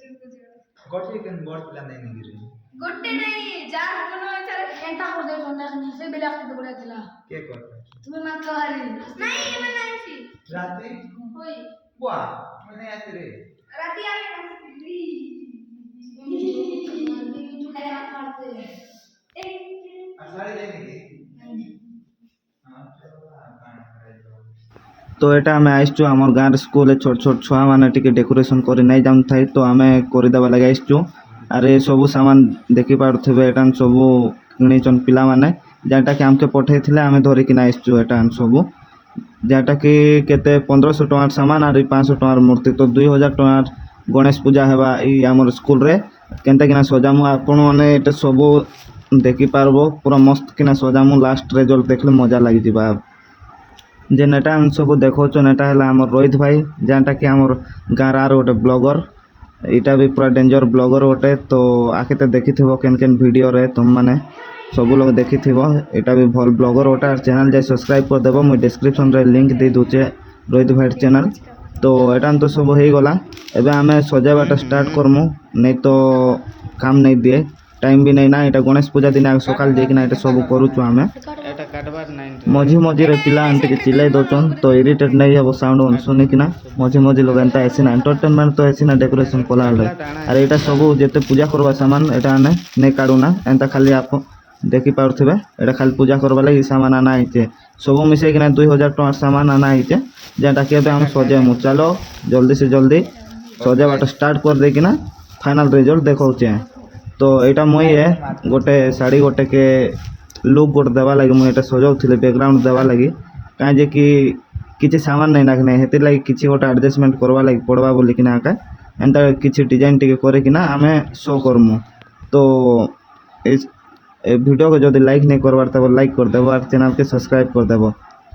गोटे केन board plan नहीं गिरे गोटे नहीं जार कोनो चले एंटा कर दे सोना से बेला के बड़ा दिला के कर तुम्हें मत हरी नहीं मैं नहीं छी राती होई बुआ मैंने आते रे राती आवे असारी लेने की तो एटा आम आसचु आम गाँव स्कूल छोट छोट छुआ मैंने टी डेकोरेशन कर नहीं जान था तो आम करदेवा लगे आसचु आरे सबू सामान देखी पारे एटान सबू किचन पिला माने जहाँटा कि आमके पठे आम धरिकी आसचु एटान सबू जहाँटा कि केते 1500 टंकार सामान आर 500 टंकार मूर्ति तो 2000 टंकार गणेश पूजा हेबा आमर स्कूल रे केनता किना सजामु आपण माने एटा सबू देखी पारबो पूरा मस्त किना सजामु लास्ट रिजल्ट देखले मजा लगी जिबा जे नेटा सब देखो नेटा है आम रोहित भाई जहाँटा कि आम गाँव गोटे ब्लॉगर यहाँ भी पूरा डेंजर ब्लॉगर गोटे तो आके तो देखी केन केन वीडियो रे तुम मैंने सब लोग देखी यहाँ भी भल ब्लॉगर गोटे चैनल जाए सब्सक्राइब करदेव मुझे डिस्क्रिप्शन रे लिंक दे दूचे रोहित भाई चैनल तो यहाँ तो सब हो गला एबे आम सजावाटा स्टार्ट करमु नहीं तो काम नहीं दिए टाइम भी नहीं ना यहाँ गणेश पूजा दिन सकाल जाइना ये सब करुचु आम मझी मझे पिला टे चिल्लाई दौन तो इरिटेट नहीं हे साउंड शुनिकिना मझे मझे लोग एंता एसिना एंटरटेनमेंट तो एसिना डेकोरेशन कला अरे यहाँ सब जिते पूजा करवा सामान यहाँ नहीं काढ़ुना एंता खाली आप देखी पारे यहाँ खाली पूजा करवा लगे सामान आना है सब मिसेकिना 2000 टंकार सामान आना है जहाँटा कि आम सजेमु चलो जल्दी से जल्दी सजावाटा स्टार्ट कर देकिना फाइनल रिजल्ट देखौचे तो यहाँ मुई है गोटे शाड़ी गोटे के लुक गोटे देवा लगी मुझे सजाऊली बैकग्राउंड देवा लगी कहीं कि किसी सामान नहीं नाखने हेतिर लगी किसी गोटे एडजस्टमेंट करवा लगी पड़वा बोलिकिना एंता किसी डिजाइन टिके करिकिना आमे शो करमु तो इस वीडियो को जब लाइक नहीं करवार तब लाइक करदेव और चैनल के सब्सक्राइब करदेव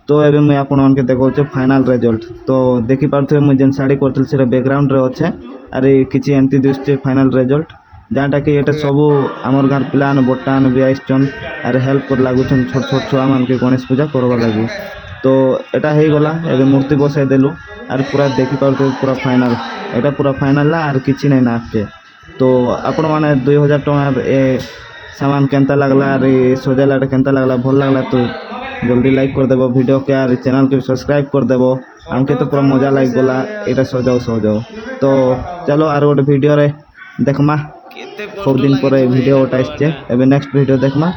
तो ये मुझे आपण मानके देखौचे फाइनल रिजल्ट तो देखी पारे मुझे जेन शाड़ी करथिल से बैकग्राउंड रे अच्छे अरे किसी एमती दिशे फाइनल रिजल्ट जहाँटा कि ये सबू आमर गाँव पिला बटान भी आसन अरे हेल्प कर लगुन छोट छोट छुआ मान के गणेश पूजा करवा लगी तो यहाँ हो गला एवं मूर्ति बसाई देलु आर पूरा देखी पारे पूरा फाइनल यहाँ पूरा फाइनल आर किसी नहीं नाचे तो आपण मैंने 2000 टंकार ए सामान केनता लगला आर सजाला केनता लगला भल लगला तो जल्दी लाइक करदेव वीडियो के आर चैनल के सब्सक्राइब करदेव आमके तो पूरा मजा लग गला यहाँ सजाओ तो चलो आर गोटे वीडियो रे देखमा खूब दिन पर वीडियो गोटे आसचे एवं नेक्स्ट वीडियो देखमा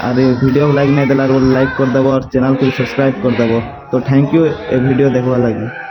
और वीडियो लाइक नहीं देला लाइक करदेव और चैनल को सब्सक्राइब करदेव तो थैंक यू ए वीडियो देखवा लगी।